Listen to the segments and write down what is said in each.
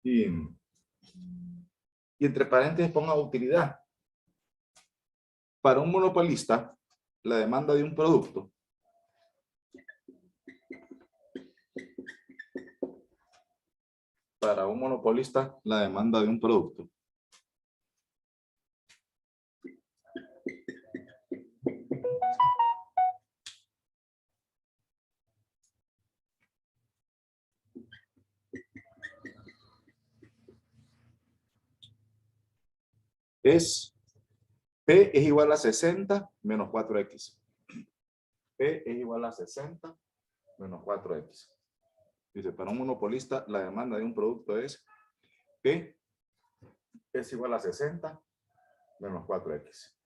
Y entre paréntesis ponga utilidad. Para un monopolista, la demanda de un producto es P es igual a 60 menos 4X. P es igual a 60 menos 4X. Dice, para un monopolista, la demanda de un producto es P es igual a 60 menos 4X.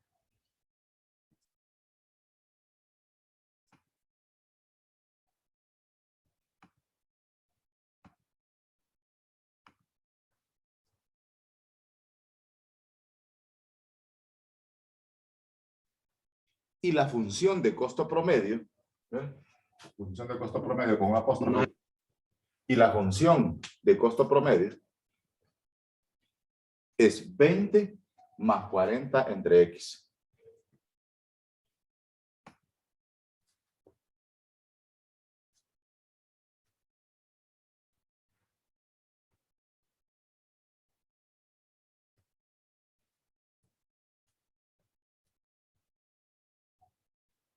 Y la función de costo promedio, función de costo promedio con un apóstrofe, y la función de costo promedio es 20 más 40 entre X.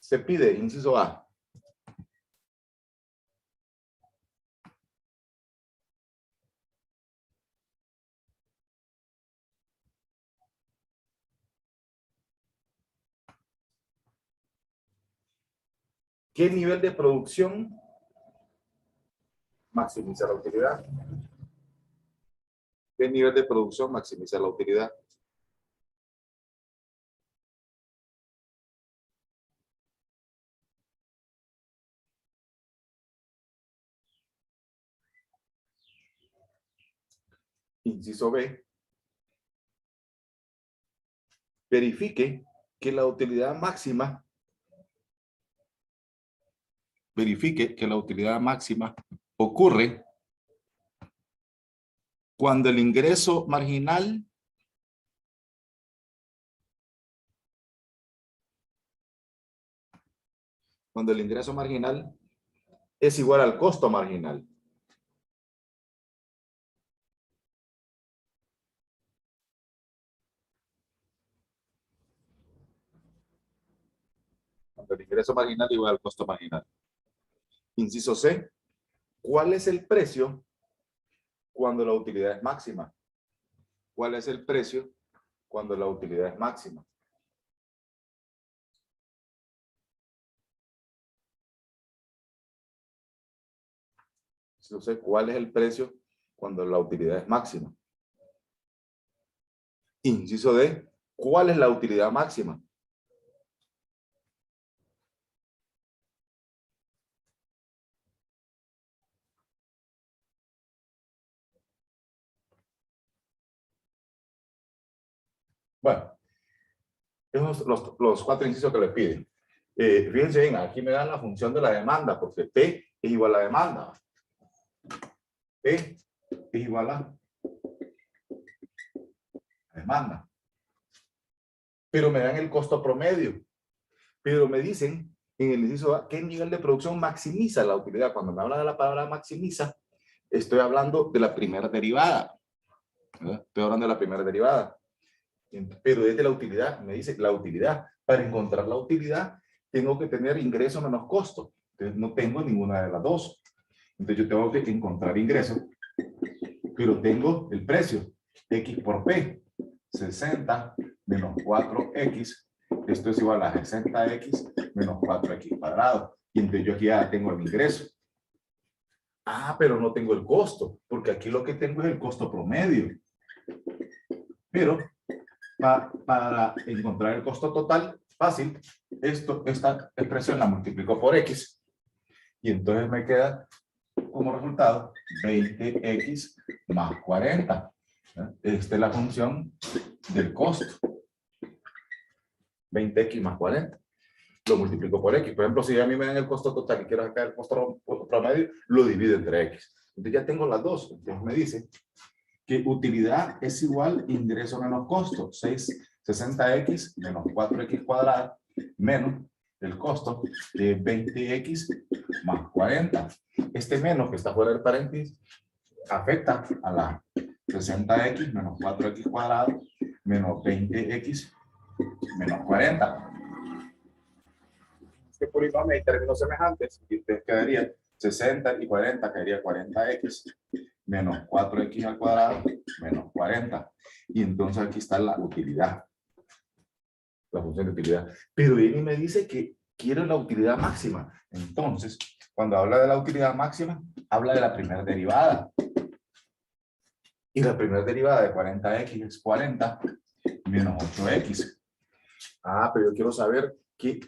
Se pide, inciso A, ¿qué nivel de producción maximiza la utilidad? ¿Qué nivel de producción maximiza la utilidad? Inciso B, verifique que la utilidad máxima ocurre cuando el ingreso marginal es igual al costo marginal. Cuando el ingreso marginal es igual al costo marginal. Inciso C, ¿cuál es el precio cuando la utilidad es máxima? ¿Cuál es el precio cuando la utilidad es máxima? Inciso C, ¿cuál es el precio cuando la utilidad es máxima? Inciso D, ¿cuál es la utilidad máxima? Bueno, esos son los cuatro incisos que le piden. Fíjense bien, aquí me dan la función de la demanda, porque P es igual a la demanda. P es igual a la demanda. Pero me dan el costo promedio. Pero me dicen en el inciso A qué nivel de producción maximiza la utilidad. Cuando me habla de la palabra maximiza, estoy hablando de la primera derivada. ¿Verdad? Estoy hablando de la primera derivada. Pero desde la utilidad, me dice la utilidad. Para encontrar la utilidad, tengo que tener ingreso menos costo. Entonces, no tengo ninguna de las dos. Entonces, yo tengo que encontrar ingreso, pero tengo el precio. X por P, 60 menos 4X. Esto es igual a 60X menos 4X cuadrado. Y entonces, yo aquí ya tengo el ingreso. Ah, pero no tengo el costo, porque aquí lo que tengo es el costo promedio. Pero para encontrar el costo total, fácil, esta expresión la multiplico por X. Y entonces me queda como resultado 20X más 40. Esta es la función del costo. 20X más 40. Lo multiplico por X. Por ejemplo, si a mí me dan el costo total y quiero sacar el costo promedio, lo divido entre X. Entonces ya tengo las dos. Entonces me dice que utilidad es igual ingreso menos costo, 60x menos 4x cuadrado menos el costo de 20x más 40. Este menos que está fuera del paréntesis afecta a la 60x menos 4x cuadrado menos 20x menos 40. Este polinomio hay términos semejantes y ustedes quedaría 60 y 40, quedaría 40x menos 4x al cuadrado menos 40. Y entonces aquí está la utilidad. La función de utilidad. Pero viene y me dice que quiero la utilidad máxima. Entonces, cuando habla de la utilidad máxima, habla de la primera derivada. Y la primera derivada de 40x es 40 menos 8x. Ah, pero yo quiero saber qué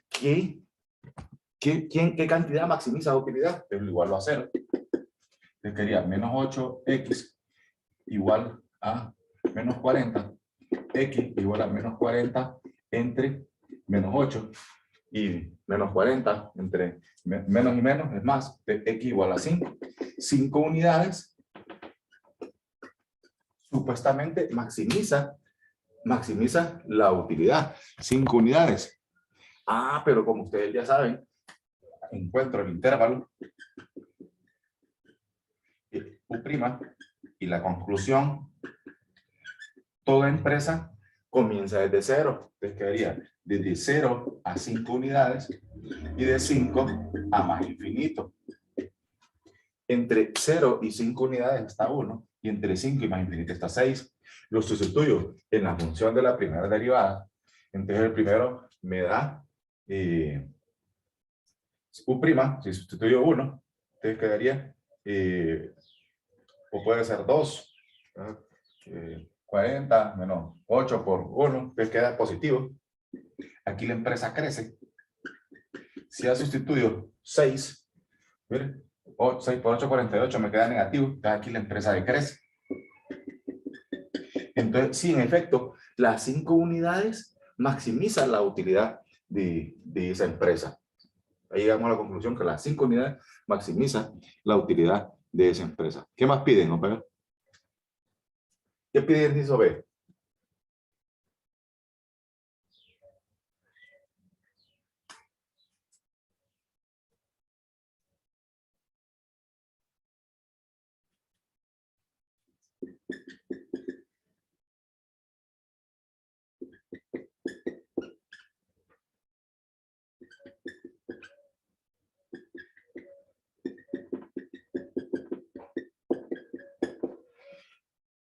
cantidad maximiza la utilidad. Pero igual va a ser. Entonces quería menos 8x igual a menos 40. X igual a menos 40 entre menos 8 y menos 40 entre menos y menos es más, x igual a 5. 5 unidades supuestamente maximiza la utilidad. 5 unidades. Ah, pero como ustedes ya saben, encuentro el intervalo U' y la conclusión, toda empresa comienza desde 0. Entonces quedaría desde 0 a 5 unidades y de 5 a más infinito. Entre 0 y 5 unidades está 1 y entre 5 y más infinito está 6. Lo sustituyo en la función de la primera derivada. Entonces el primero me da U', si sustituyo 1, entonces quedaría, o puede ser 2, 40 menos 8 por 1, entonces queda positivo. Aquí la empresa crece. Si ya sustituyo 6, miren, 6 por 8, 48, me queda negativo. Entonces aquí la empresa decrece. Entonces, sí, en efecto, las 5 unidades maximizan la utilidad de esa empresa. Ahí llegamos a la conclusión que las 5 unidades maximizan la utilidad de esa empresa. ¿Qué más piden, compañero? ¿Qué pide el inciso B?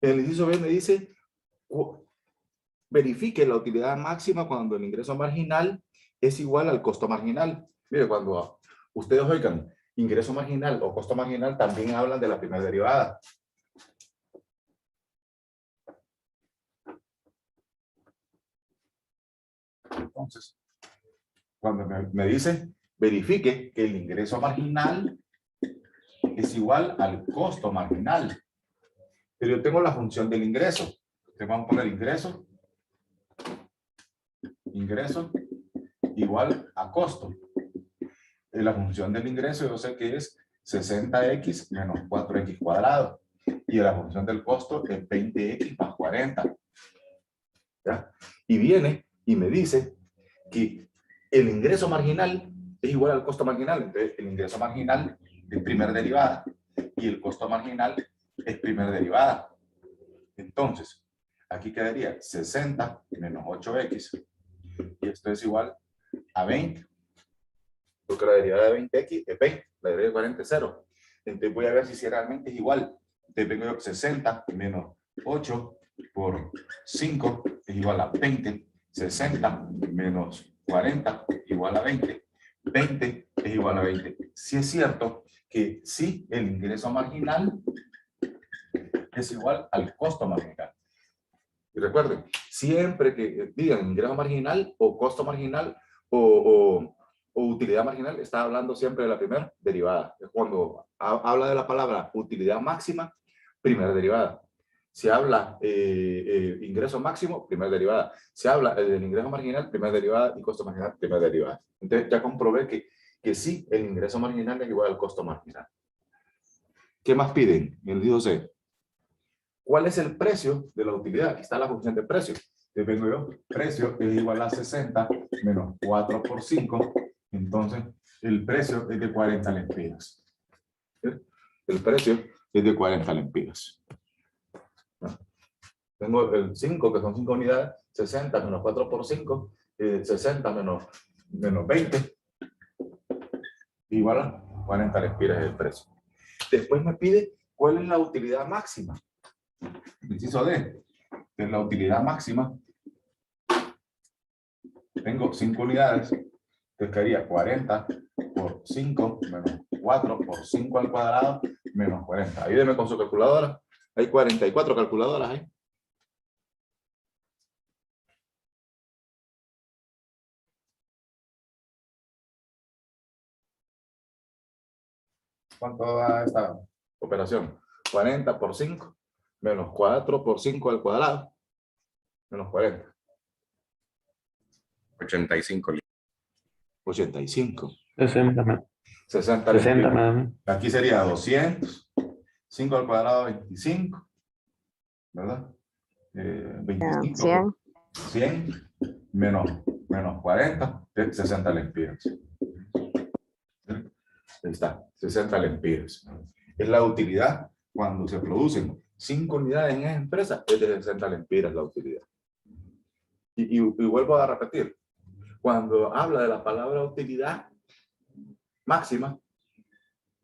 El inciso B me dice, verifique la utilidad máxima cuando el ingreso marginal es igual al costo marginal. Mire, cuando ustedes oigan ingreso marginal o costo marginal, también hablan de la primera derivada. Entonces, cuando me dice, verifique que el ingreso marginal es igual al costo marginal. Pero yo tengo la función del ingreso. Entonces vamos a poner ingreso igual a costo. En la función del ingreso yo sé que es 60x menos 4x cuadrado. Y la función del costo es 20x más 40. ¿Ya? Y viene y me dice que el ingreso marginal es igual al costo marginal. Entonces el ingreso marginal es primera derivada y el costo marginal es primera derivada. Entonces, aquí quedaría 60 menos 8x y esto es igual a 20. Porque la derivada de 20x es 20, la derivada de 40 es 0. Entonces voy a ver si realmente es igual. Entonces vengo yo 60 menos 8 por 5 es igual a 20. 60 menos 40 igual a 20. 20 es igual a 20. Si es cierto que sí, el ingreso marginal es igual al costo marginal. Y recuerden, siempre que digan ingreso marginal o costo marginal o utilidad marginal, está hablando siempre de la primera derivada. Cuando habla de la palabra utilidad máxima, primera derivada. Si habla ingreso máximo, primera derivada. Si habla del ingreso marginal, primera derivada, y costo marginal, primera derivada. Entonces ya comprobé que sí, el ingreso marginal es igual al costo marginal. ¿Qué más piden? El inciso C. ¿Cuál es el precio de la utilidad? Aquí está la función de precio. Entonces vengo yo, precio es igual a 60 menos 4 por 5. Entonces, el precio es de 40 lempiras. El precio es de 40 lempiras. Tengo el 5, que son 5 unidades, 60 menos 4 por 5, 60 menos 20, igual a 40 lempiras es el precio. Después me pide cuál es la utilidad máxima. Inciso D, que es la utilidad máxima. Tengo 5 unidades, entonces quedaría 40 por 5 menos 4 por 5 al cuadrado menos 40. Ayúdeme con su calculadora. Hay 44 calculadoras ahí. ¿Cuánto da esta operación? 40 por 5 menos 4 por 5 al cuadrado menos 40. 85. 85. 60. 60 60, lempiras. madame. Aquí sería 200. 5 al cuadrado, 25. ¿Verdad? 25 100. 100 menos 40, 60 lempiras. Ahí está, 60 lempiras. Es la utilidad cuando se producen 5 unidades en esa empresa, es de 60 lempiras la utilidad. Y vuelvo a repetir, cuando habla de la palabra utilidad máxima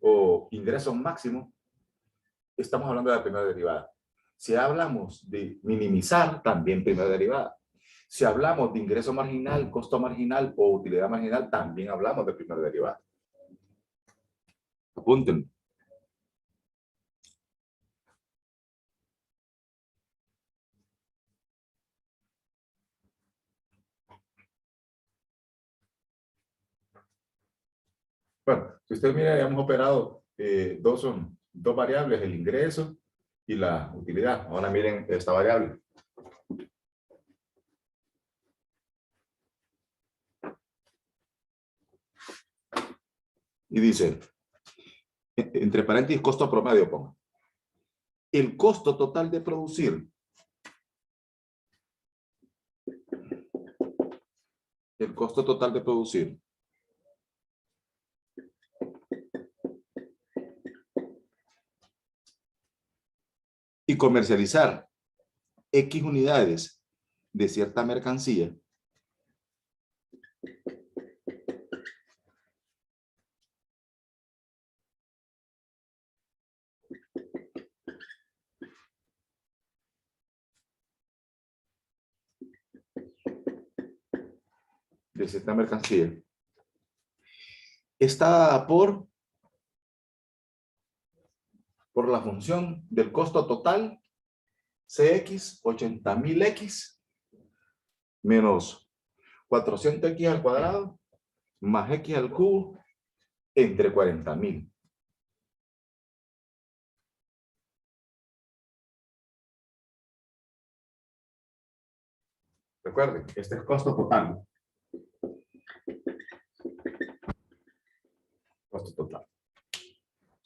o ingresos máximos, estamos hablando de la primera derivada. Si hablamos de minimizar, también primera derivada. Si hablamos de ingreso marginal, costo marginal o utilidad marginal, también hablamos de primera derivada. Apunten. Bueno, si usted mira, hemos operado dos variables, el ingreso y la utilidad. Ahora miren esta variable. Y dice, entre paréntesis, costo promedio, ponga. El costo total de producir. El costo total de producir. Y comercializar X unidades de cierta mercancía. De cierta mercancía. Está dada por la función del costo total CX 80.000X menos 400X al cuadrado más X al cubo entre 40.000. Recuerden, este es costo total. Costo total.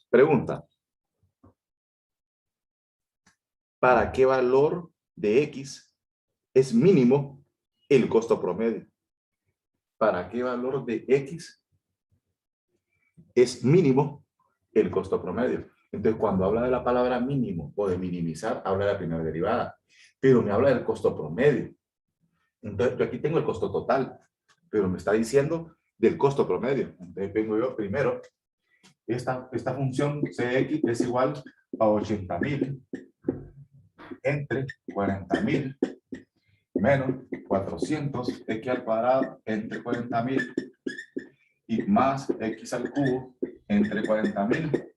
Pregunta. ¿Para qué valor de X es mínimo el costo promedio? ¿Para qué valor de X es mínimo el costo promedio? Entonces, cuando habla de la palabra mínimo o de minimizar, habla de la primera derivada. Pero me habla del costo promedio. Entonces, yo aquí tengo el costo total, pero me está diciendo del costo promedio. Entonces, vengo yo primero. Esta función CX es igual a 80.000 entre 40.000 menos 400 X al cuadrado entre 40.000 y más X al cubo entre 40.000.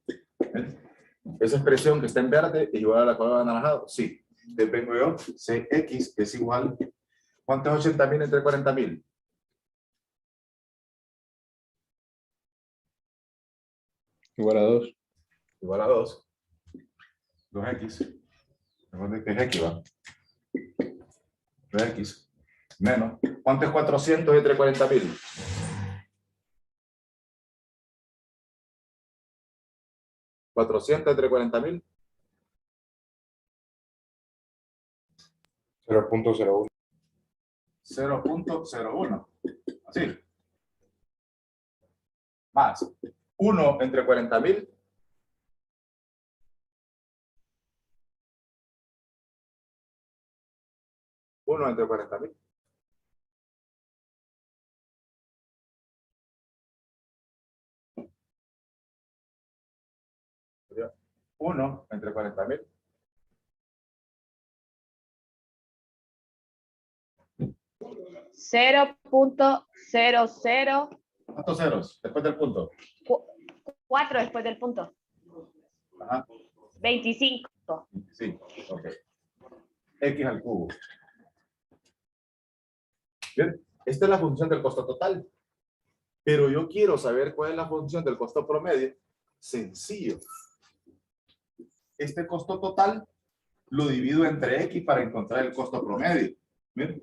Esa expresión que está en verde es igual a la cuadrada de anaranjado. Sí. Entonces vengo yo, CX es igual. ¿Cuánto es 80.000 entre 40.000? Igual a 2. Igual a 2. 2X. Recuerden que es X, ¿va? 2X. Menos. ¿Cuánto es 400 entre 40.000? ¿400 entre 40.000? 0.01. 0.01. Así. Más 1 entre 40.000. Uno entre 40.000. Uno entre 40.000. 0.00. ¿Cuántos ceros después del punto? 4 después del punto. Ajá. 25. Sí, ok. X al cubo. Bien, esta es la función del costo total. Pero yo quiero saber cuál es la función del costo promedio. Sencillo. Este costo total lo divido entre X para encontrar el costo promedio. Bien.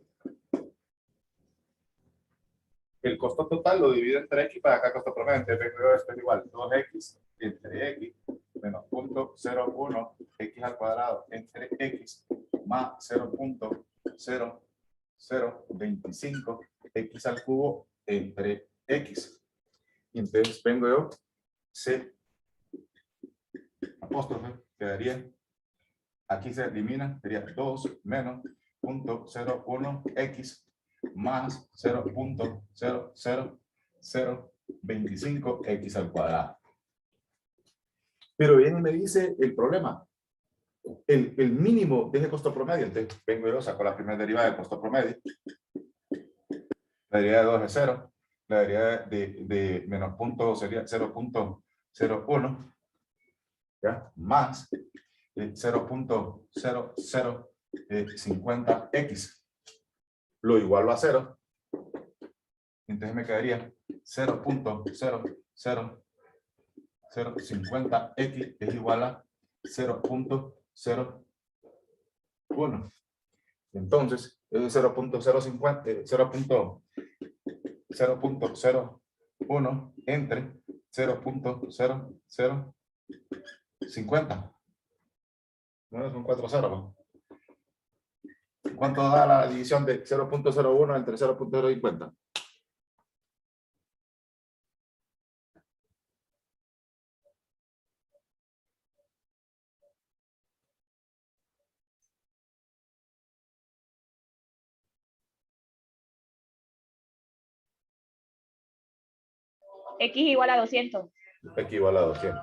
El costo total lo divido entre X para acá costo promedio. Entonces, esto es igual 2X entre X menos 0.01 X al cuadrado entre X más 0.0025 X al cubo entre X. Y entonces vengo yo, C apóstrofe, quedaría, aquí se elimina, sería 2 menos 0.01 X más 0.00025 X al cuadrado. Pero viene y me dice el problema. El mínimo de ese costo promedio. Entonces vengo yo, saco la primera derivada del costo promedio. La derivada de 2 es 0. La derivada de menos punto sería 0.01. ¿Ya? Más 0.0050x. Lo igualo a 0. Entonces me quedaría 0.00050x es igual a 0.01. Entonces, es 0.001 entre 0.0050. No, son 4 ceros. ¿Cuánto da la división de 0.01 entre 0.050? X igual a 200. X igual a 200.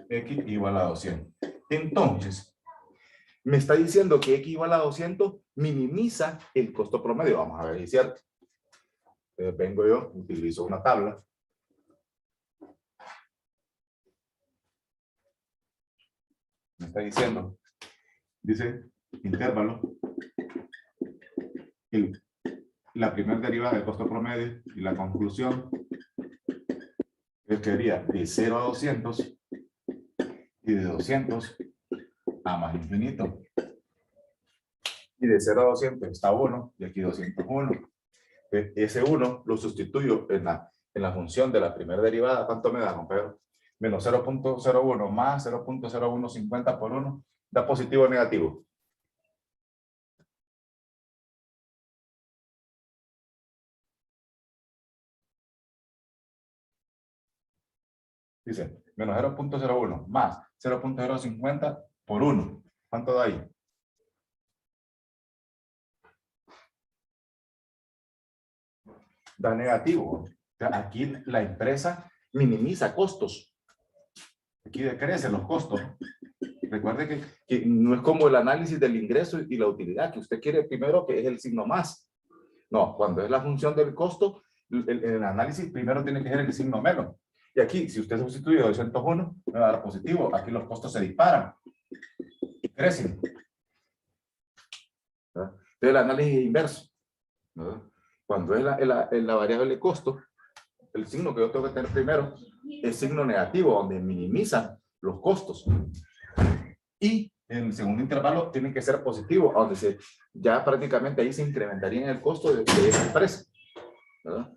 X igual a 200. Entonces, me está diciendo que X igual a 200 minimiza el costo promedio. Vamos a ver si es cierto. Vengo yo, utilizo una tabla. Me está diciendo, dice intervalo, la primera derivada del costo promedio y la conclusión es que sería de 0 a 200 y de 200 a más infinito. Y de 0 a 200 está 1 y aquí 201. Ese 1 lo sustituyo en la función de la primera derivada. ¿Cuánto me da, compañero? Menos 0.01 más 0.0150 por 1 da positivo o negativo. Dice, menos 0.01 más 0.050 por 1. ¿Cuánto da ahí? Da negativo. O sea, aquí la empresa minimiza costos. Aquí decrecen los costos. Recuerde que no es como el análisis del ingreso y la utilidad, que usted quiere primero que es el signo más. No, cuando es la función del costo, el análisis primero tiene que ser el signo menos. Y aquí, si usted sustituye 201, me va a dar positivo. Aquí los costos se disparan y crecen. ¿Verdad? Entonces el análisis es inverso. ¿Verdad? Cuando es la variable costo, el signo que yo tengo que tener primero es signo negativo, donde minimiza los costos. Y en el segundo intervalo tiene que ser positivo, donde ya prácticamente ahí se incrementaría en el costo de esa empresa. ¿Verdad?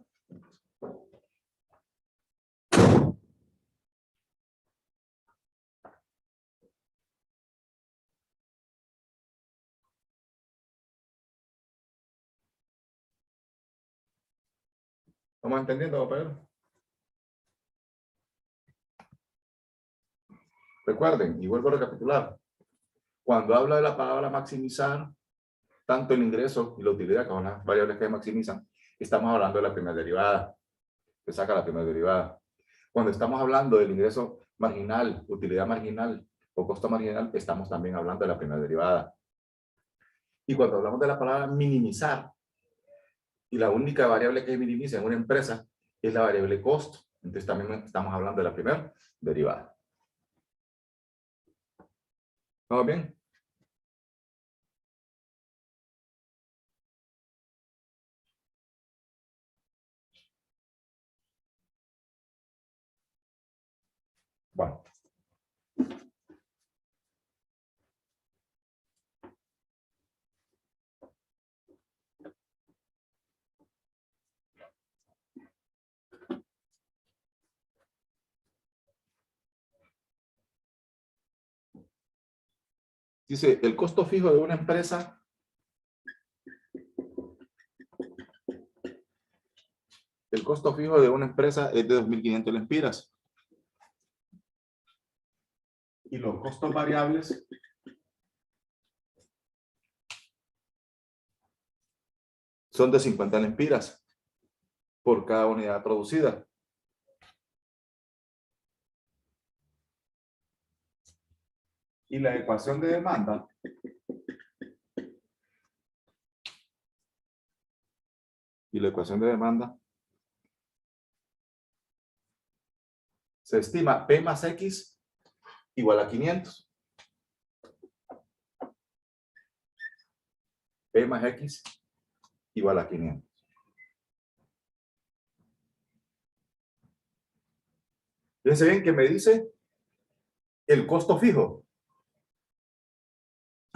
¿Estamos entendiendo, compañero? Recuerden, y vuelvo a recapitular, cuando habla de la palabra maximizar, tanto el ingreso y la utilidad, que son las variables que maximizan, estamos hablando de la primera derivada, que saca la primera derivada. Cuando estamos hablando del ingreso marginal, utilidad marginal o costo marginal, estamos también hablando de la primera derivada. Y cuando hablamos de la palabra minimizar, y la única variable que minimiza en una empresa es la variable costo, entonces también estamos hablando de la primera derivada. ¿Vamos bien? Bueno. Dice, el costo fijo de una empresa es de 2.500 lempiras. Y los costos variables son de 50 lempiras por cada unidad producida. Y la ecuación de demanda se estima P más X igual a 500. P más X igual a 500. Fíjense bien que me dice el costo fijo.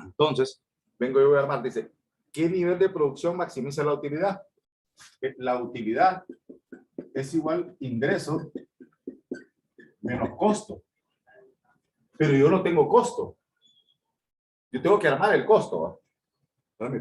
Entonces, vengo yo a armar, dice, ¿qué nivel de producción maximiza la utilidad? La utilidad es igual ingreso menos costo. Pero yo no tengo costo. Yo tengo que armar el costo. ¿Va?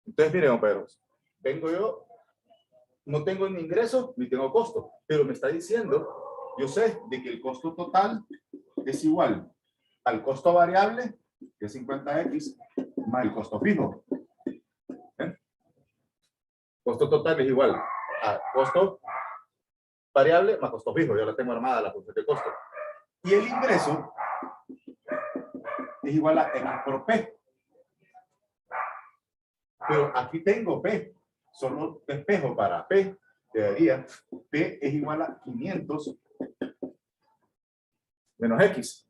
Entonces, miren, compañeros, vengo yo, no tengo ni ingreso ni tengo costo, pero me está diciendo, yo sé de que el costo total es igual al costo variable, que es 50x, más el costo fijo. ¿Ven? Costo total es igual a costo variable más costo fijo. Yo la tengo armada la función de costo. Y el ingreso es igual a X por P. Pero aquí tengo P, solo despejo para P, quedaría P es igual a 500 menos X.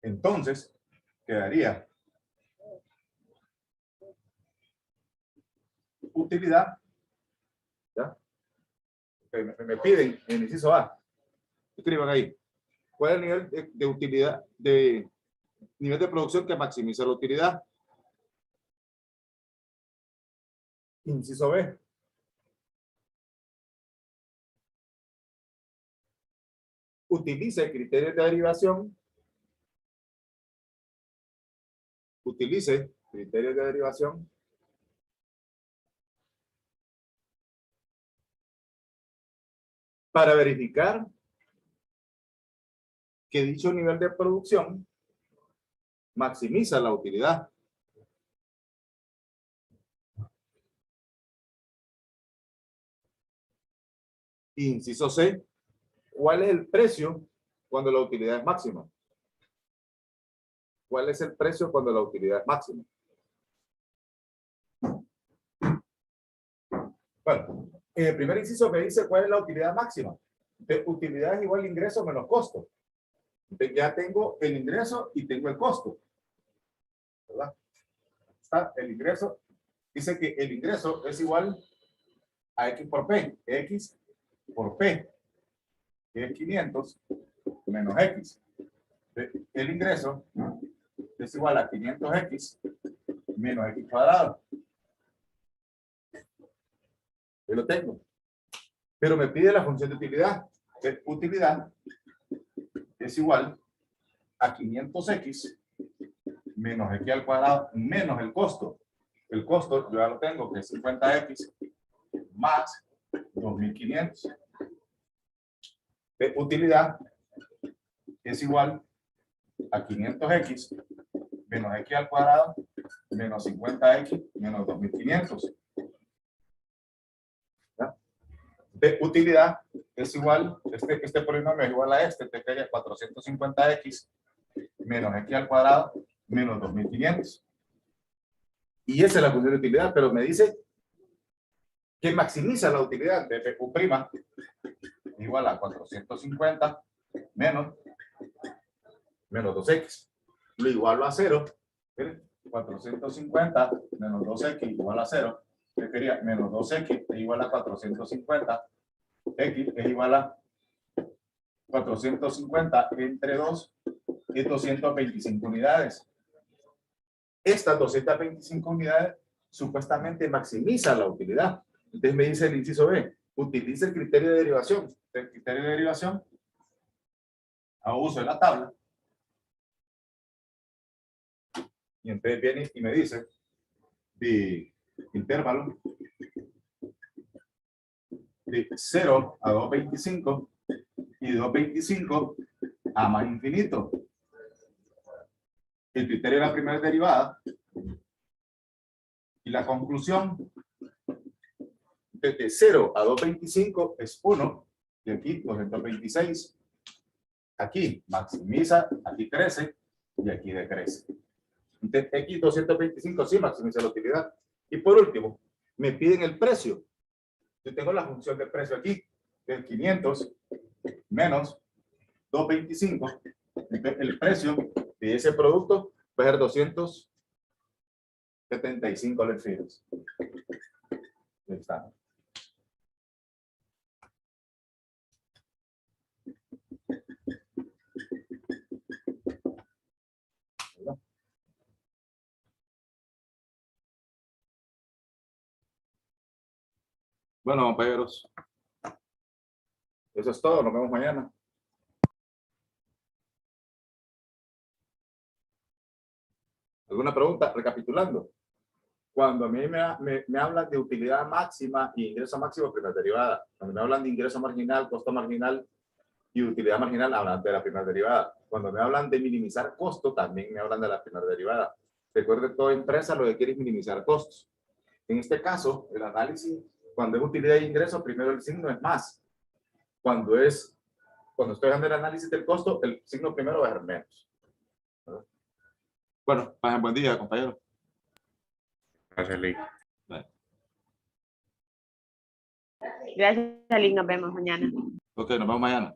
Entonces, quedaría utilidad, ¿ya? Me piden en el inciso A, escriban ahí, ¿cuál es el nivel de utilidad, nivel de producción que maximiza la utilidad? Inciso B. Utilice criterios de derivación. Utilice criterios de derivación para verificar que dicho nivel de producción maximiza la utilidad. Inciso C. ¿Cuál es el precio cuando la utilidad es máxima? ¿Cuál es el precio cuando la utilidad es máxima? Bueno, en el primer inciso me dice cuál es la utilidad máxima. Entonces, utilidad es igual a ingreso menos costo. Entonces, ya tengo el ingreso y tengo el costo. ¿Verdad? Está el ingreso. Dice que el ingreso es igual a X por P. X por P, que es 500 menos X. El ingreso es igual a 500x menos x cuadrado. Yo lo tengo. Pero me pide la función de utilidad. Utilidad es igual a 500x menos x al cuadrado menos el costo. El costo yo ya lo tengo, que es 50x más 2500. Utilidad es igual a 500x menos x al cuadrado menos 50x menos 2500. ¿Ya? Utilidad es igual, este polinomio es igual a te queda 450x menos x al cuadrado menos 2500. Y esa es la función de utilidad, pero me dice que maximiza la utilidad de FQ' igual a 450 menos 2x. Lo igualo a 0. Miren, 450 menos 2x igual a 0. Yo quería menos 2x es igual a 450. X es igual a 450 entre 2 es 225 unidades. Estas 225 unidades supuestamente maximizan la utilidad. Entonces me dice el inciso B, utiliza el criterio de derivación. El criterio de derivación, hago uso de la tabla. Y entonces viene y me dice, de intervalo de 0 a 225 y 225 a más infinito. El criterio de la primera derivada y la conclusión de 0 a 225 es 1 y aquí 226. Aquí maximiza, aquí crece y aquí decrece. Entonces, aquí 225 sí maximiza la utilidad. Y por último, me piden el precio. Yo tengo la función de precio aquí, del 500 menos 225. Entonces, el precio de ese producto va a ser 275 lempiras. Ahí está. Bueno, compañeros, eso es todo. Nos vemos mañana. ¿Alguna pregunta? Recapitulando. Cuando a mí me hablan de utilidad máxima y ingreso máximo, primera derivada. Cuando me hablan de ingreso marginal, costo marginal y utilidad marginal, hablan de la primera derivada. Cuando me hablan de minimizar costo, también me hablan de la primera derivada. Recuerde, toda empresa lo que quiere es minimizar costos. En este caso, el análisis, cuando es utilidad e ingreso, primero el signo es más. Cuando estoy haciendo el análisis del costo, el signo primero va a ser menos. Bueno, pasen buen día, compañero. Gracias, Lee. Gracias, Alin. Nos vemos mañana. Ok, nos vemos mañana.